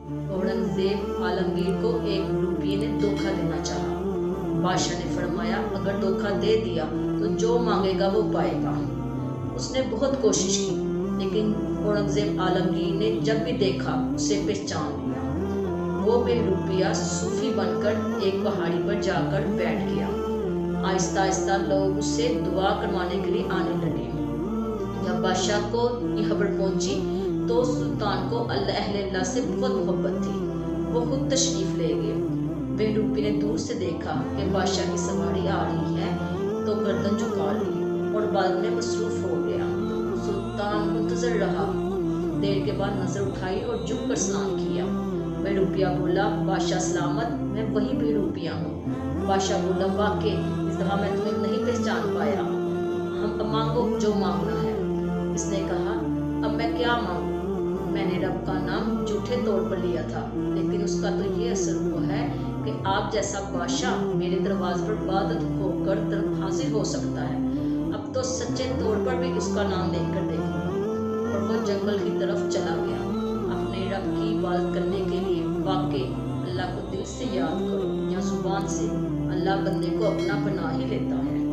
औरंगजेब आलमगीर को एक रुपये ने धोखा देना चाहा। बादशाह ने फरमाया, अगर धोखा दे दिया तो जो मांगेगा वो पाएगा। उसने बहुत कोशिश की, लेकिन औरंगजेब आलमगीर ने जब भी देखा उसे पहचान लिया। वो बेरुपया सूफी बनकर एक पहाड़ी पर जाकर बैठ गया। आहिस्ता आहिस्ता लोग उससे दुआ करवाने के लिए आने लगे। जब बादशाह को ये खबर पहुंची तो सुल्तान को अल्लाह से बहुत मोहब्बत थी। वो खुद तशरीफ ले गए। बेरुपी ने दूर से देखा कि बादशाह की सवारी आ रही है तो गर्दन झुका ली और बाद में मसरूफ हो गया। सुल्तान मुंतजर रहा। देर के बाद नजर उठाई और झुक कर सलाम किया। बेरुपिया बोला, बादशाह सलामत, मैं वही बेरुपिया हूँ। बादशाह बोला, वाकई इस दफा मैं तुम्हें नहीं पहचान पाया। हम मांगो जो मांगना है। इसने कहा, अब मैं क्या मांगू? मैंने रब का नाम झूठे तौर पर लिया था, लेकिन उसका तो ये असर हुआ है कि आप जैसा बादशाह मेरे दरवाजे पर इबादत होकर तरफ हाजिर हो सकता है। अब तो सच्चे तौर पर भी उसका नाम लेकर देखूंगा। और वो जंगल की तरफ चला गया। अपने रब की इबादत करने के लिए वाकई अल्लाह को दिल से याद करो या जुबान से, अल्लाह बंदे को अपना बना ही लेता है।